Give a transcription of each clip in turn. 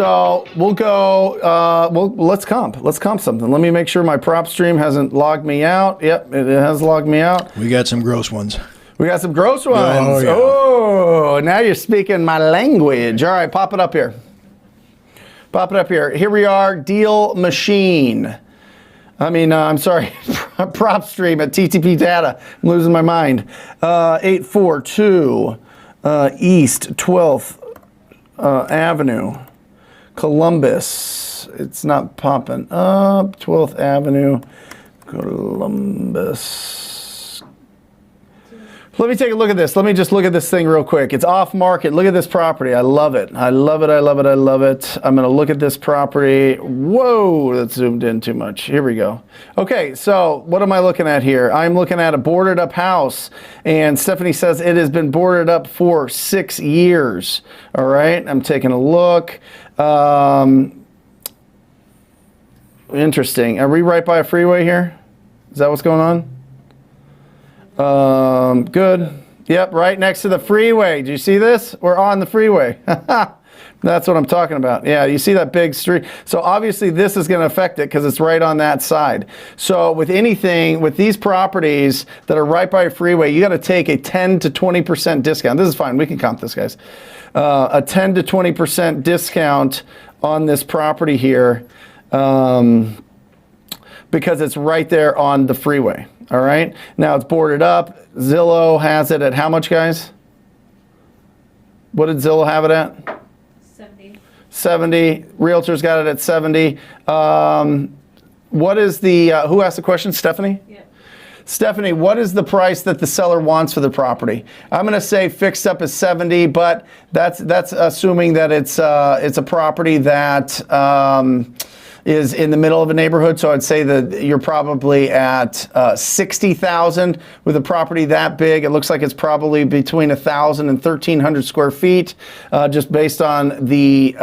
So we'll go, let's comp. Let's comp something. Let me make sure my prop stream hasn't logged me out. Yep, it has logged me out. We got some gross ones. We got some gross ones. Oh, yeah. Oh, now you're speaking my language. All right, pop it up here. Pop it up here. Here we are, Deal Machine. I'm sorry, prop stream at TTP Data. I'm losing my mind. 842 East 12th Avenue, Columbus. It's not popping up. 12th Avenue, Columbus. Let me take a look at this. Let me just look at this thing real quick. It's off market. Look at this property. I love it. I love it. I love it. I love it. I'm going to look at this property. Whoa, that's zoomed in too much. Here we go. Okay, so what am I looking at here? I'm looking at a boarded up house, and Stephanie says it has been boarded up for 6 years. All right, I'm taking a look. Interesting. Are we right by a freeway here? Is that what's going on? Good. Yep, right next to the freeway. Do you see this? We're on the freeway. That's what I'm talking about. Yeah, you see that big street. So obviously this is going to affect it because it's right on that side. So with anything, with these properties that are right by a freeway, you got to take a 10 to 20% discount. This is fine. We can comp this, guys. A 10 to 20% discount on this property here because it's right there on the freeway. All right, now it's boarded up. Zillow has it at how much, guys? What did Zillow have it at? 70. 70. Realtors got it at 70. What is the, who asked the question? Stephanie? Yeah. Stephanie, what is the price that the seller wants for the property? I'm going to say fixed up is 70, but that's assuming that it's a property that is in the middle of a neighborhood, so I'd say that you're probably at 60,000 with a property that big. It looks like it's probably between 1,000 and 1,300 square feet, just based on the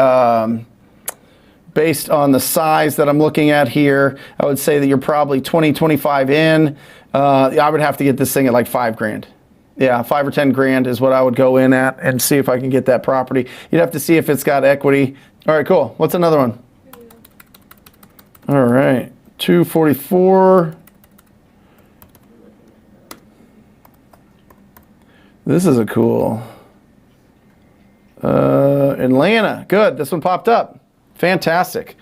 size that I'm looking at here. I would say that you're probably 20, 25 in. I would have to get this thing at like $5,000. Yeah, 5 or 10 grand is what I would go in at and see if I can get that property. You'd have to see if it's got equity. All right, cool. What's another one? All right, 244. This is a cool. Atlanta, good. This one popped up. Fantastic.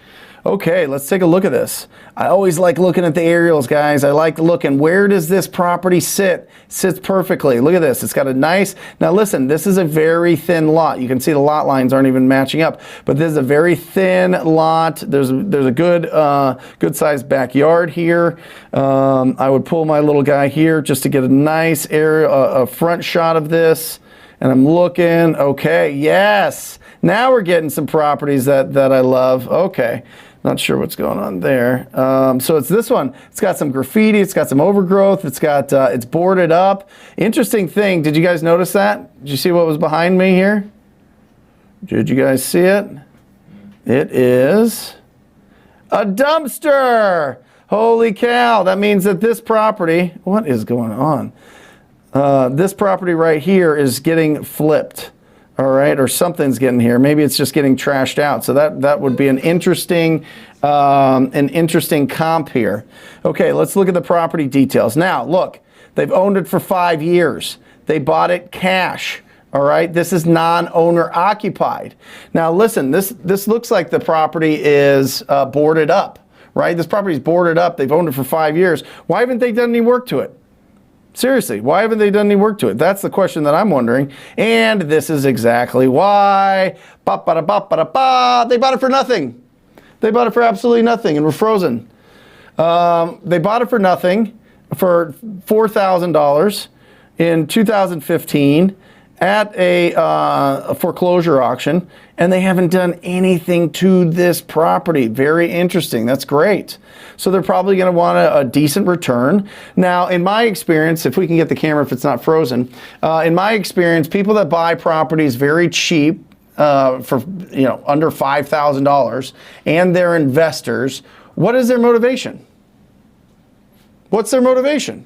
Okay, let's take a look at this. I always like looking at the aerials, guys. I like looking, where does this property sit? Sits perfectly. Look at this. It's got a nice, now listen, this is a very thin lot. You can see the lot lines aren't even matching up, but this is a very thin lot. There's a good sized backyard here. I would pull my little guy here just to get a nice area, a front shot of this. And I'm looking, okay, yes. Now we're getting some properties that I love. Okay. Not sure what's going on there. So it's this one. It's got some graffiti. It's got some overgrowth. It's got it's boarded up. Interesting thing. Did you guys notice that? Did you see what was behind me here? Did you guys see it? It is a dumpster. Holy cow! That means that this property. What is going on? This property right here is getting flipped. All right, or something's getting here. Maybe it's just getting trashed out. So that would be an interesting comp here. Okay, let's look at the property details. Now, look, they've owned it for 5 years. They bought it cash. All right, this is non-owner occupied. Now, listen, this looks like the property is boarded up, right? This property is boarded up. They've owned it for 5 years. Why haven't they done any work to it? Seriously, why haven't they done any work to it? That's the question that I'm wondering. And this is exactly why. Ba-ba-da-ba-ba-da-ba. They bought it for nothing. They bought it for absolutely nothing and we're frozen. They bought it for nothing, for $4,000 in 2015 at a foreclosure auction, and they haven't done anything to this property. Very interesting. That's great. So they're probably going to want a decent return. Now, in my experience, if we can get the camera if it's not frozen, in my experience, people that buy properties very cheap, for under $5,000, and they're investors, what is their motivation? What's their motivation?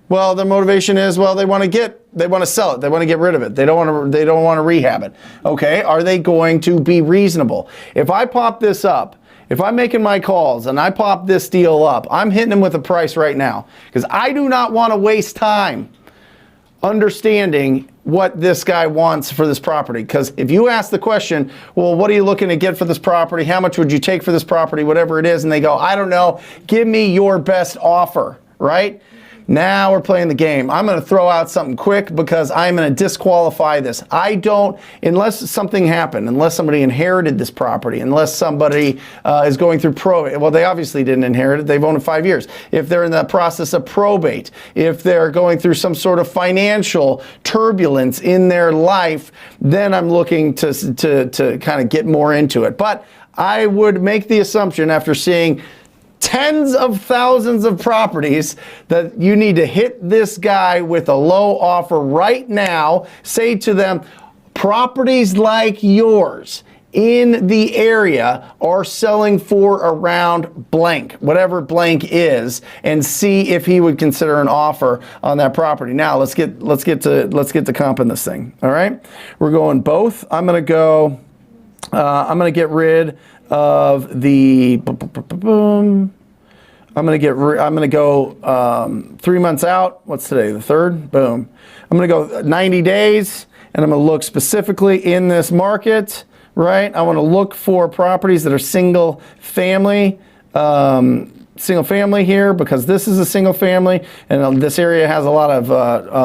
Well, their motivation is, well, they want to get They want to sell it. They want to get rid of it. They don't want to rehab it. Okay, are they going to be reasonable? If I pop this up, if I'm making my calls and I pop this deal up, I'm hitting them with a price right now because I do not want to waste time understanding what this guy wants for this property. Because if you ask the question, well, what are you looking to get for this property? How much would you take for this property? Whatever it is. And they go, I don't know. Give me your best offer, right? Now we're playing the game. I'm going to throw out something quick because I'm going to disqualify this. I don't, unless something happened, unless somebody inherited this property, unless somebody is going through probate. Well, they obviously didn't inherit it. They've owned it 5 years. If they're in the process of probate, if they're going through some sort of financial turbulence in their life, then I'm looking to kind of get more into it. But I would make the assumption after seeing tens of thousands of properties that you need to hit this guy with a low offer right now. Say to them, properties like yours in the area are selling for around blank, whatever blank is, and see if he would consider an offer on that property. Now let's get to comping this thing. All right, we're going both. I'm gonna get rid of the I'm gonna go 3 months out. What's today? The 3rd. Boom. I'm gonna go 90 days, and I'm gonna look specifically in this market. Right. I want to look for properties that are single family here because this is a single family, and this area has a lot of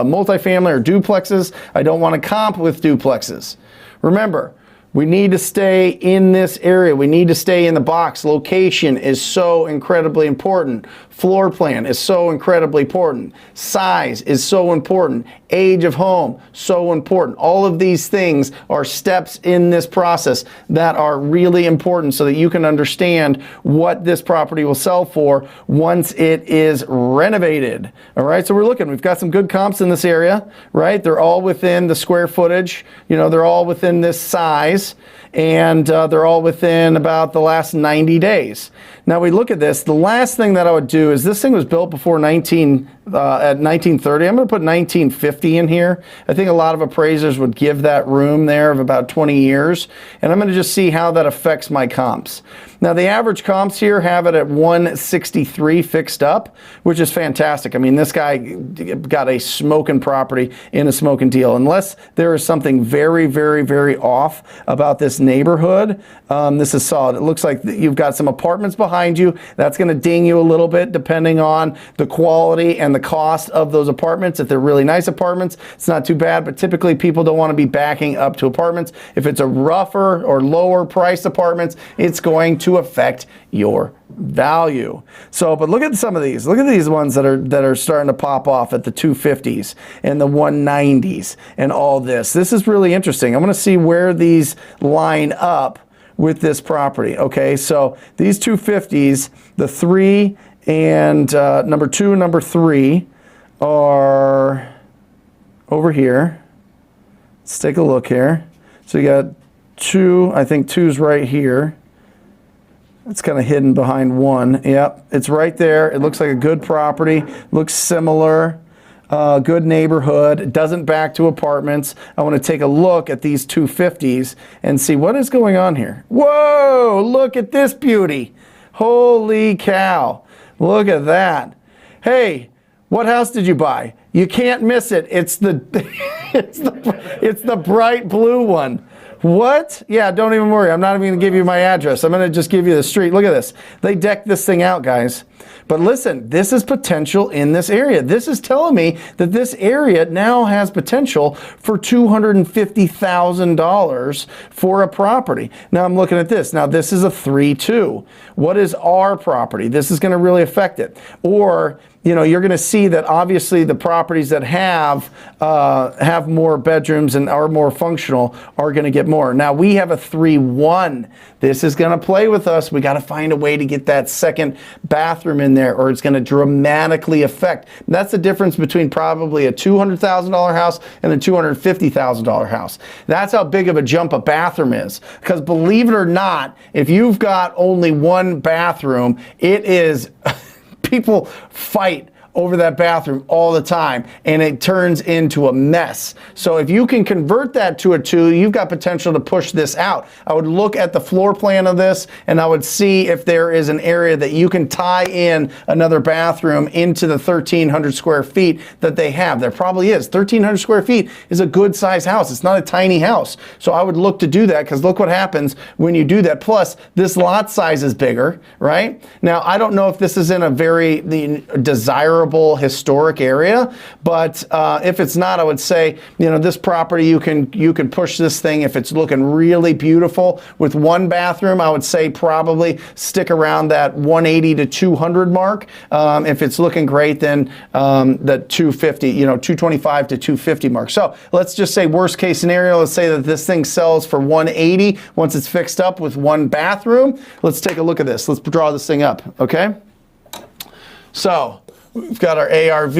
multifamily or duplexes. I don't want to comp with duplexes. Remember, we need to stay in this area. We need to stay in the box. Location is so incredibly important. Floor plan is so incredibly important. Size is so important. Age of home, so important. All of these things are steps in this process that are really important so that you can understand what this property will sell for once it is renovated. All right, so we've got some good comps in this area, right? They're all within the square footage. You know, they're all within this size, and they're all within about the last 90 days. Now we look at this. The last thing that I would do is this thing was built before 1930. I'm going to put 1950 in here. I think a lot of appraisers would give that room there of about 20 years. And I'm going to just see how that affects my comps. Now the average comps here have it at 163 fixed up, which is fantastic. I mean, this guy got a smoking property in a smoking deal. Unless there is something very, very, very off about this neighborhood, this is solid. It looks like you've got some apartments behind you. That's going to ding you a little bit depending on the quality and the cost of those apartments. If they're really nice apartments, it's not too bad, but typically people don't want to be backing up to apartments. If it's a rougher or lower priced apartments, it's going to affect your value. So, but look at some of these. Look at these ones that are starting to pop off at the 250s and the 190s and all this. This is really interesting. I'm going to see where these line up with this property. Okay, so these 250s, the 3 and number 2 and number 3 are over here. Let's take a look here. So you got 2, I think 2's right here. It's kind of hidden behind 1. Yep, it's right there. It looks like a good property. Looks similar. Good neighborhood. It doesn't back to apartments. I want to take a look at these 250s and see what is going on here. Whoa, look at this beauty. Holy cow. Look at that. Hey, what house did you buy? You can't miss it. It's the it's the bright blue one. What? Yeah, don't even worry. I'm not even going to give you my address. I'm going to just give you the street. Look at this. They decked this thing out, guys. But listen, this is potential in this area. This is telling me that this area now has potential for $250,000 for a property. Now I'm looking at this. Now this is a 3-2. What is our property? This is going to really affect it. Or, you know, you're going to see that obviously the properties that have more bedrooms and are more functional are going to get more. Now we have a 3-1. This is going to play with us. We got to find a way to get that second bathroom in there, or it's going to dramatically affect. And that's the difference between probably a $200,000 house and a $250,000 house. That's how big of a jump a bathroom is. Because believe it or not, if you've got only one bathroom, it is people fight over that bathroom all the time, and it turns into a mess. So if you can convert that to a 2, you've got potential to push this out. I would look at the floor plan of this, and I would see if there is an area that you can tie in another bathroom into the 1,300 square feet that they have. There probably is. 1,300 square feet is a good size house. It's not a tiny house. So I would look to do that, because look what happens when you do that. Plus, this lot size is bigger, right? Now, I don't know if this is in a very desirable historic area, but if it's not, I would say, you know, this property, you can push this thing if it's looking really beautiful with 1 bathroom. I would say probably stick around that 180 to 200 mark. If it's looking great, then the 250, you know, 225 to 250 mark. So let's just say worst case scenario, let's say that this thing sells for 180 once it's fixed up with 1 bathroom. Let's take a look at this. Let's draw this thing up, okay? So we've got our ARV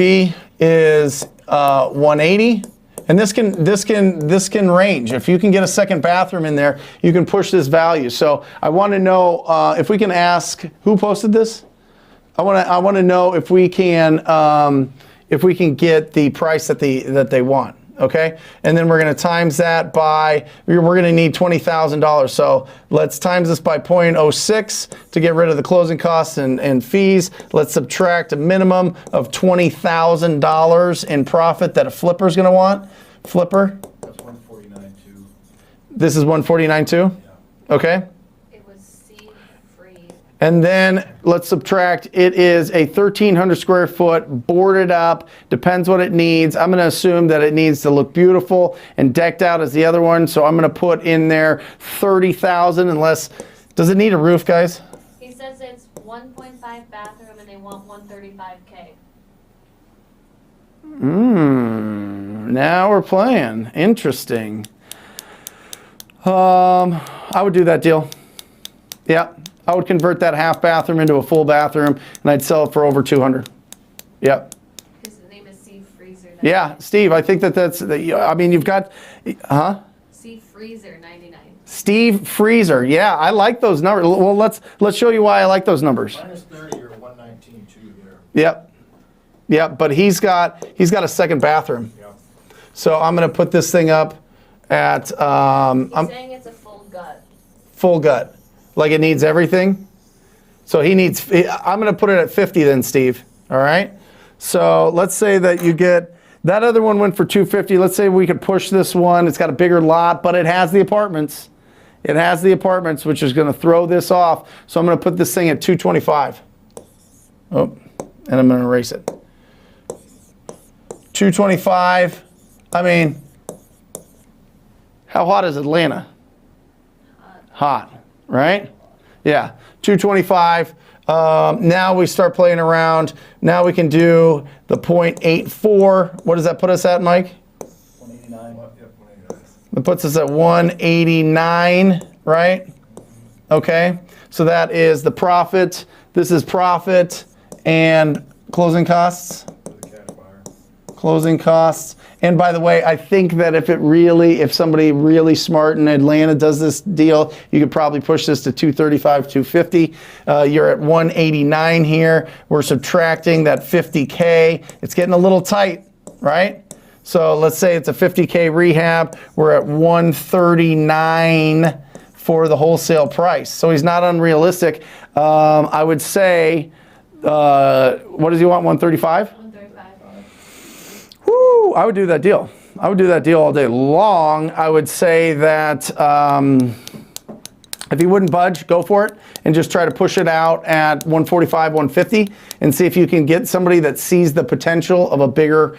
is 180, and this can range. If you can get a second bathroom in there, you can push this value. So I want to know if we can ask who posted this. I want to know if we can get the price that they want. Okay, and then we're going to times that by, we're going to need $20,000. So let's times this by 0.06 to get rid of the closing costs and fees. Let's subtract a minimum of $20,000 in profit that a flipper is going to want. Flipper? That's 149.2. This is 149.2? Yeah. Okay. It was C-free. And then let's subtract, it is a 1,300 square foot, boarded up, depends what it needs. I'm gonna assume that it needs to look beautiful and decked out as the other one. So I'm gonna put in there 30,000 unless, does it need a roof, guys? He says it's 1.5 bathroom and they want 135K. Now we're playing. Interesting. I would do that deal. Yeah. I would convert that half bathroom into a full bathroom, and I'd sell it for over 200. Yep. His name is Steve Freezer. Yeah, Steve, I think that's, I mean, you've got, huh? Steve Freezer, 99. Steve Freezer, yeah, I like those numbers. Well, let's show you why I like those numbers. Minus 30 or 119.2 there. Yep. Yep, but he's got a second bathroom. Yep. So I'm going to put this thing up at, He's saying it's a full gut. full gut. Like it needs everything. So he needs, I'm going to put it at 50 then, Steve. All right. So let's say that you get, that other one went for 250. Let's say we could push this one. It's got a bigger lot, but it has the apartments. It has the apartments, which is going to throw this off. So I'm going to put this thing at 225. Oh, and I'm going to erase it. 225. I mean, how hot is Atlanta? Hot. Right? Yeah, 225. Now we start playing around. Now we can do the 0.84. What does that put us at, Mike? 189. Yep, 189. That puts us at 189, right? Okay, so that is the profit. This is profit and closing costs. For the cash buyer. Closing costs. And by the way, I think that if somebody really smart in Atlanta does this deal, you could probably push this to 235, 250. You're at 189 here. We're subtracting that 50K. It's getting a little tight, right? So let's say it's a 50K rehab. We're at 139 for the wholesale price. So he's not unrealistic. I would say, what does he want, 135? Woo, I would do that deal. I would do that deal all day long. I would say that if he wouldn't budge, go for it and just try to push it out at 145, 150 and see if you can get somebody that sees the potential of a bigger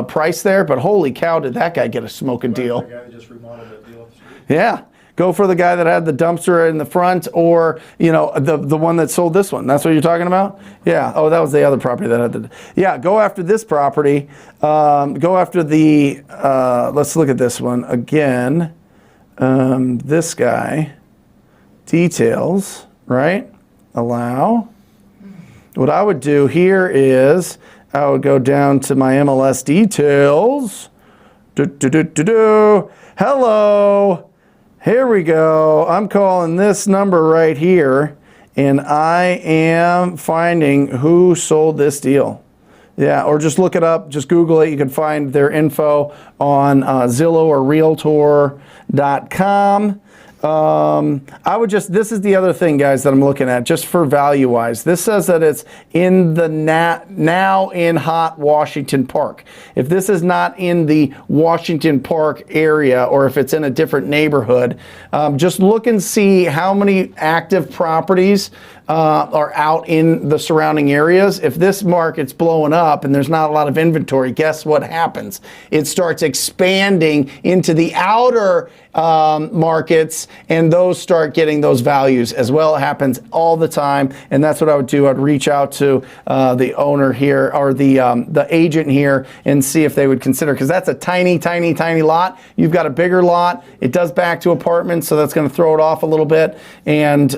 price there. But holy cow, did that guy get a smoking deal. The guy that just remodeled that deal. Yeah. Go for the guy that had the dumpster in the front, or the one that sold this one. That's what you're talking about? Yeah. Oh, that was the other property that had the. Yeah. Go after this property. Go after the. Let's look at this one again. This guy. Details. Right. Allow. What I would do here is I would go down to my MLS details. Hello. Here we go. I'm calling this number right here, and I am finding who sold this deal. Yeah, or just look it up. Just Google it. You can find their info on Zillow or Realtor.com. This is the other thing, guys, that I'm looking at, just for value-wise. This says that it's in the now in hot Washington Park. If this is not in the Washington Park area, or if it's in a different neighborhood, just look and see how many active properties are out in the surrounding areas. If this market's blowing up and there's not a lot of inventory, guess what happens? It starts expanding into the outer markets, and those start getting those values as well. It happens all the time, and that's what I would do. I'd reach out to the owner here, or the agent here, and see if they would consider, because that's a tiny, tiny, tiny lot. You've got a bigger lot. It does back to apartments, so that's going to throw it off a little bit. And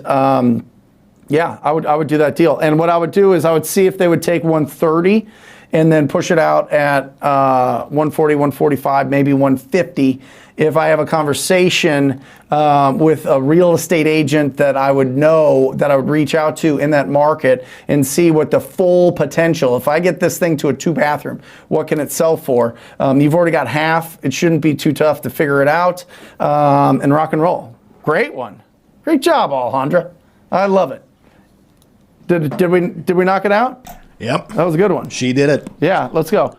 yeah, I would do that deal. And what I would do is I would see if they would take 130 and then push it out at 140, 145, maybe 150. If I have a conversation with a real estate agent that I would know, that I would reach out to in that market and see what the full potential, if I get this thing to a 2-bathroom, what can it sell for? You've already got half. It shouldn't be too tough to figure it out, and rock and roll. Great one. Great job, Alejandra. I love it. Did we knock it out? Yep. That was a good one. She did it. Yeah, let's go.